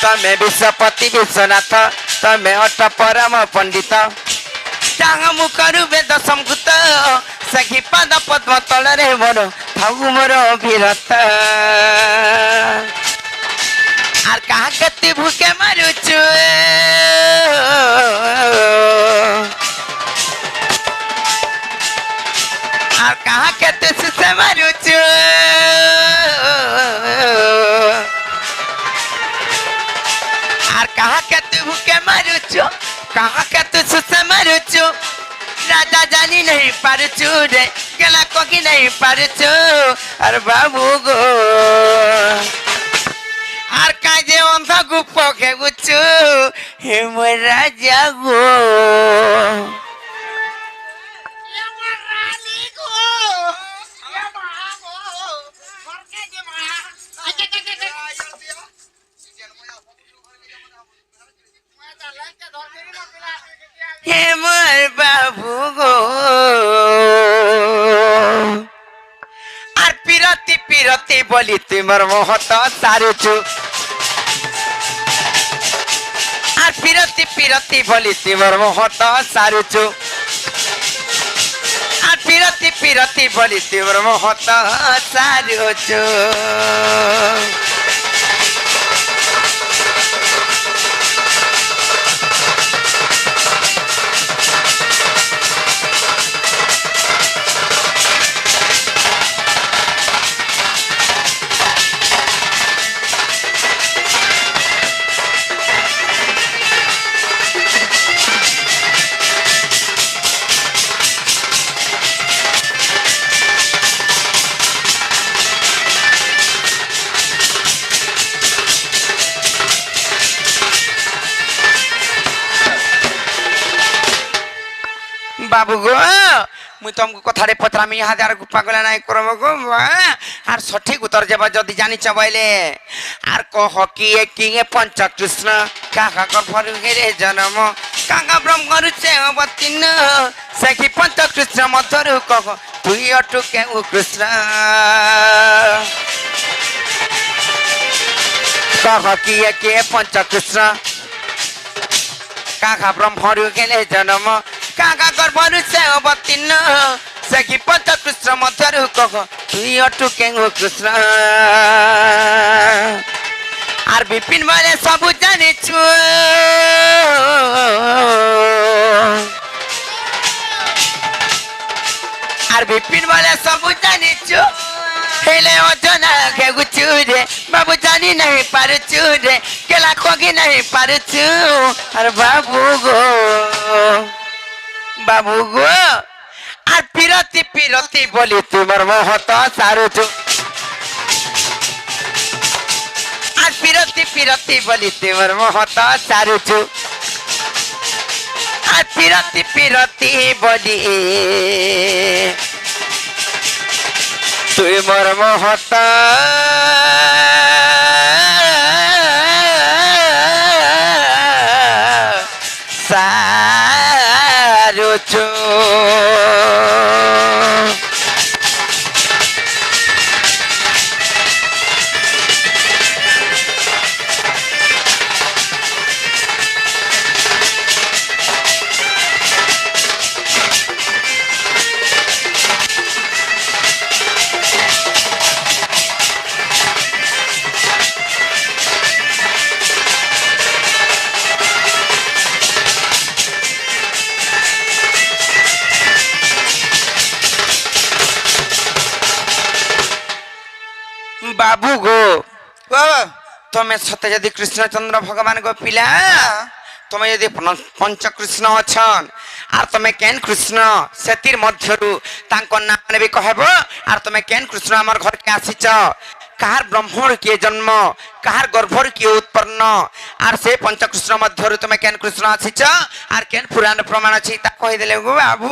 तमे विश्वपति विश्वनाथ तमे अट परम पंडित चाह मुखरु वेद संभूत सखी पाद पद्म तलरे मोर थाऊ मोर वीरत आर कहा कति भूखे मारुचु आर कहा कति सुसे मारुचु आर कहा कति भूखे मारुचु कहा कति सुसे मारुचु राजा जानी नहीं पारुचु रे गला कोकी नहीं पारुचु अरे बाबू गो आर काजे अंधा गुप्प खेगुचु हे मोर राजा गो हे मोर बाबू गो आर पिरती पिरती बोली तुमर मोहत सारुचु आर पिरती पिरती बोली तुमर मोहत सारुचु आर पिरती पिरती बोली तुमर मोहत सारुचु बाबू गो मुई तुमको कथारे पचरामी यहाँ आर पागल नाई करब गो आर सठिक उत्तर जब जदि जानी चबैले आर कह किए किए पंच कृष्ण काका गर्भर रे जन्म काका ब्रह्म रुचे अवतीर्ण सखी पंच कृष्ण मधुरु कह तुई अटु के कृष्ण कह किए किए पंच कृष्ण काका ब्रह्म रे जन्म काका गर्भरु से अवतीर्ण सखी पंच कृष्ण मधुरु कह तुई अटु केंगु कृष्ण आर विपिन वाले सब जाने छु आर विपिन वाले सब जाने छु हेले ओजना खेगुचु रे बाबू जानी नहीं पारुचु रे केला खोगी नहीं पारुचु अरे बाबू गो बाबू गो आर पिरती पिरती बोली तुमर मोहत सारुचु आर पिरती पिरती बोली तुमर मोहत सारुचु आर पिरती पिरती बोली तुमर मोहत सारुचु बाबू गो तुम्हें सत्य यदि कृष्णचंद्र भगवान गो पिला तुम्हें यदि पंच कृष्ण अच्छन आर तुम्हें केन कृष्ण सेतिर मध्यरु तांको नाम भी कहबो आर तुम्हें केन कृष्ण हमर घर के आसीच कहार ब्रह्मण किए जन्म कहार गर्भर किए उत्पन्न आर से पंच कृष्ण मध्यरु तुम्हें केन कृष्ण आसीच आर केन पुराण प्रमाण अछि ता कहि देले गो बाबू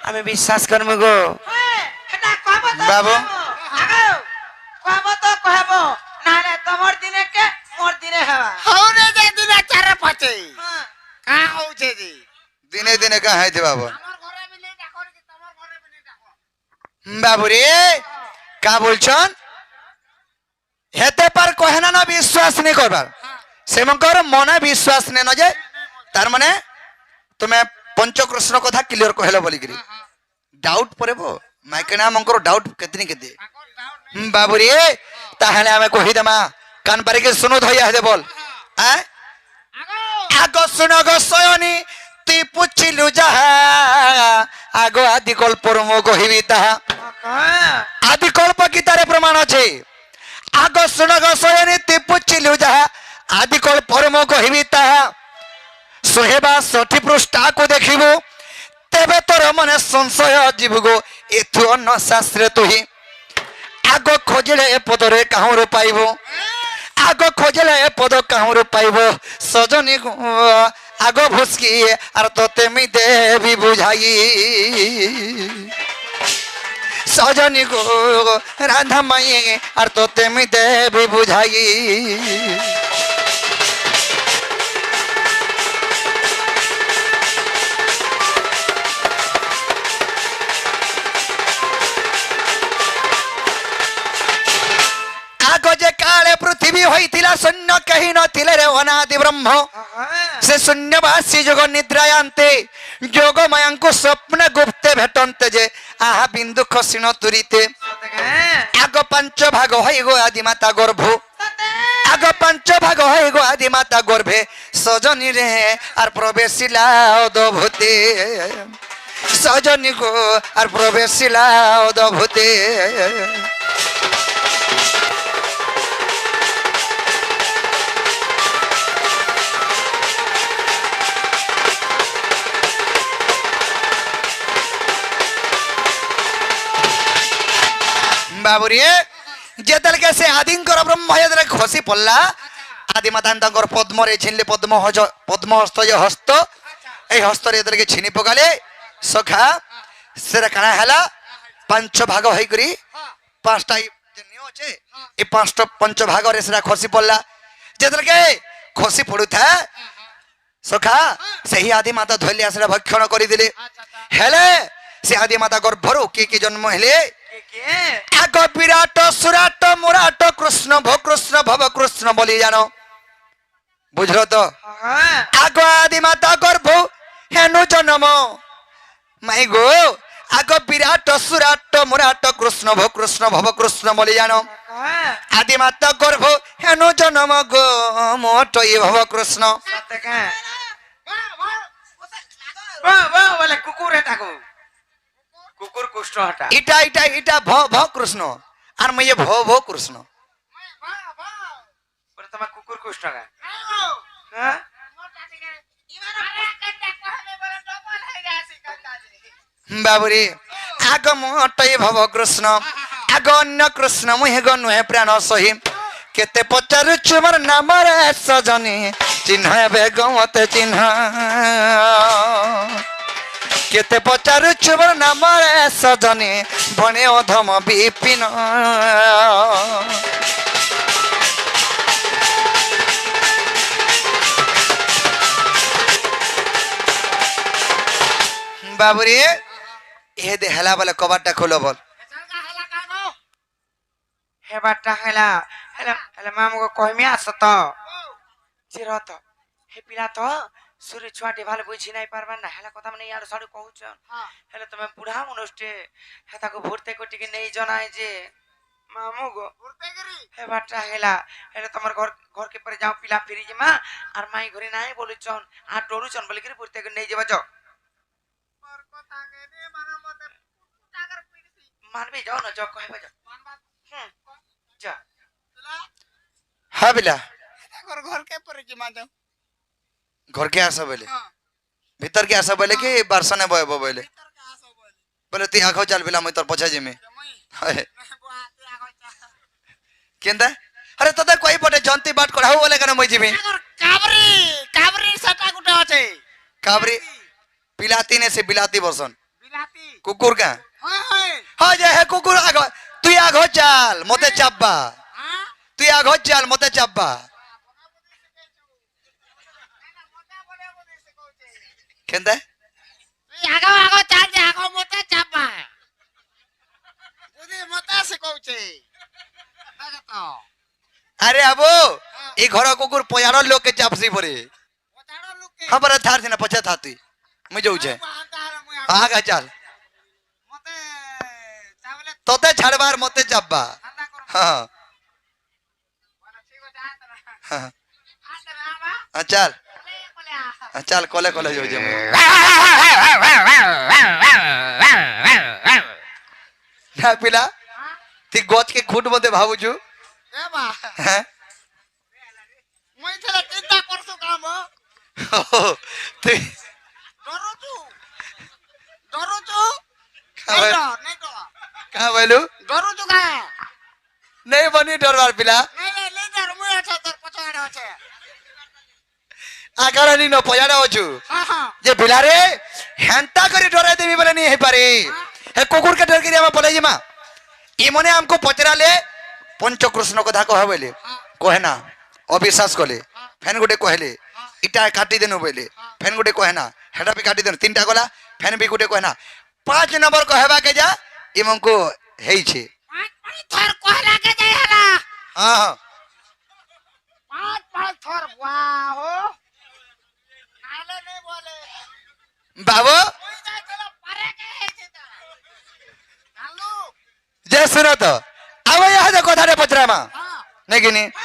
आमे विश्वास करमु गो बाबू कहबो तो कहबो ना रे तमर दिने के मोर दिने हवा हौ रे जे दिने चार पाचे हां का हौ छे जी दिने दिने का है बाबू हमर घरे भी नहीं डाको रे तमर घरे भी नहीं डाको बाबू रे का बोलछन हेते पर कहना ना विश्वास नहीं करबार ସେମାନଙ୍କର ମନେ ବିଶ୍ୱାସ ନେନ ଯେ ତାର ମାନେ ତୁମେ ପଞ୍ଚକୃଷ୍ଣ କଥା କ୍ଲିୟର କହିଲ ବୋଲିକିରି ডাউট পড়ব মাইকেনা মঙ্কর ডাউট কেতনি কেতে বাবুরে তাহলে আমি কহিদেমা কান পারিকে শুনো ধইয়া দে বল আগ শুনো গো সয়নি তুই পুছিলু যাহা আগ আদি কল্পর মো কহিবি তাহা আদি কল্প গীতারে প্রমাণ আছে আগ শুনো গো সয়নি তুই পুছিলু যাহা আদি কল্পর মো কহিবি তাহা 162 পৃষ্ঠাକୁ ଦେଖିବୁ তেবে তোর মনে সংশয় জীব গো এথু অন্য শাস্ত্রে তুহি আগ খোঁজলে এ পদরে কাহুর পাইব আগ খোঁজলে এ পদ কাহুর পাইব সজনী গো আগ ভুসকি আর তোতে মি দেবি বুঝাই সজনী গো রাধা মাই আর তোতে মি দেবি বুঝাই যে কালে পৃথিবী হইতিলা শূন্য কেহি নথিলে রে অনাদি ব্রহ্ম সে শূন্যবাসী যোগ নিদ্রায়ান্তে যোগমায়াঙ্কু স্বপ্ন গুপ্তে ভেটন্তে যে আহা বিন্দু খসিন তুরিতে আগ পঞ্চ ভাগ হই গো আদি মাতা গর্ভ আগ পঞ্চ ভাগ হই গো আদি মাতা গর্ভে সজনী রে আর প্রবেশিলা অদভূতে সজনী গো আর প্রবেশিলা অদভূতে বাবুরিয়ে যেতেলকে সে আদিঙ্কর ব্রহ্ম যেতেলে খসি পড়লা আদি মাতাঙ্কর পদ্মরে ছিনলে পদ্মহস্ত যে হস্ত এই হস্তরে যেতেলকে ছিনি পকালে সখা সেটা কানা হেলা পাঁচ ভাগ হই করি পাঁচটা যে নিয়ম আছে এই পাঁচটা পঞ্চ ভাগরে সেটা খসি পড়লা যেতেলকে খসি পড়ুথা সখা সেই আদি মাতা ধরলে সেটা ভক্ষণ করে দিলে হেলে সে আদি মাতা গর্ভরু কি জন্ম হেলে আগ বিরাট সুরাট মুরাট কৃষ্ণ ভকৃষ্ণ ভব কৃষ্ণ বলি জানো বুঝলো তো আগ আদি মাতা গর্ভ হেনু জন্ম মাই গো আগ বিরাট সুরাট মুরাট কৃষ্ণ ভকৃষ্ণ ভব কৃষ্ণ বলি জানো আদি মাতা গর্ভ হেনু জন্ম গো মোট ভব কৃষ্ণ বলে কুকুর এটা গো কুকুর কুষ্ঠ হটা ইটা ইটা ইটা ভ ভ কৃষ্ণ আর মই ভ ভ কৃষ্ণ বলে তোমার কুকুর কুষ্ঠ গা হ্যাঁ বাবুরে আগ মোটই ভব কৃষ্ণ আগ অন্য কৃষ্ণ মুহে গ নুহে প্রাণ সহি কেতে পচারুছু মোর নামরে সজনী চিহ্ন বেগ মতে চিহ্ন কেতে পচারুছু মোর নামরে সজনী বনে অধম বিপিন বাবুরে এ দে হেলা বলে কবারটা খোলো বল হেবারটা হেলা হেলা হেলা মামুকে কইমি আস তো চির তো হে পিলা তো সুরি ছুয়াটি ভালো বুঝি নাই পারবার না হেলা কথা মানে ইয়ার সাড়ে কহুছ হেলে তুমি বুড়া মানুষটে হে তাকে ভর্তি কোটিকে নেই জনাই যে মামু গো হেবারটা হেলা হেলে তোমার ঘরকে পরে যাও পিলা ফিরি যে মা আর মাই ঘরে নাই বলুছন আর ডরুছন বলি করে ভর্তি করে নেই যাবা যাও মানবে যাও না যাও কইবা যাও যা হ্যাঁ বিলা ঘরকে পরে জিমা যাও ঘরকে আসা বলে ভিতর কে আসা বলে কি বারসনে বয়ব বলে বলে তুই আখো চাল বিলা মই তোর পছা জিমি কেনতা আরে তোতে কই পটে জন্তি বাট করাও বলে কেন মই জিমি কাবরি কাবরি সাটা গুটা আছে কাবরি বিলাতি নে সে বিলাতি বসন বিলাতি কুকুর কা হয় হয় হ্যাঁ যে হে কুকুর আগো তুই আগো চাল মতে চাপবা তুই আগো চাল মতে চাপবা কেনতা তুই আগো আগো চাল যে আগো মতে চাপা বুঝি মতে সে কইছে দেখো তো আরে আবো এই ঘর কুকুর পয়ার লোক কে চাপসি পরে পচাড় লোকে হ্যাঁ পরে থার সিনা পছে থা তুই মুই যাউছে আন্তার মুই আগা চাল মতে চাবলে তোতে ছাড়বার মতে চাপবা ঠান্ডা করব হ্যাঁ বলে ঠিক আছে আতরা হ্যাঁ আতরা আমা চাল বলে চাল কলে কলে যাউছে না পিলা তুই গছ কে খুঁট মধ্যে ভাবুছু এ বা হ্যাঁ মই থলে চিন্তা করছু কাম তুই ডরুচু খাবে নাই তো কা বলু ডরুচু কা নেই বনি ডরবার পিলা নাই ডর মুই আছে তোর পচাড় আছে আকারানি ন পয়াড়া অছু হ্যাঁ হ্যাঁ যে পিলারে হেন্তা করে ডরাই দেবি বলে নি হেপারে হে কুকুর কে ডর করি আমি বলে মা ই মনে আমকো পচরালে পঞ্চকৃষ্ণ কথা কহে বলে কহে না অবিশ্বাস কলে ফেন গুটে কহেলে ইটা কাটি দেনু বলে ফেন গুটে কহে না হেটা বি কাটি দেনু তিনটা গলা ফেন বি গুটে কহে না 5 নম্বর কহেবা কে যা ইমঙ্কো হেইছে পাঁচ থর কহলা কে যাই হলা হ্যাঁ হ্যাঁ পাঁচ থর বাহ নালে নে বলে বাবু ওই যাই চলো পারে কে হেছে তা নালু যে শুনো তো আবার ইহাদে কথাটা পচরামা হ্যাঁ নাকি নি এ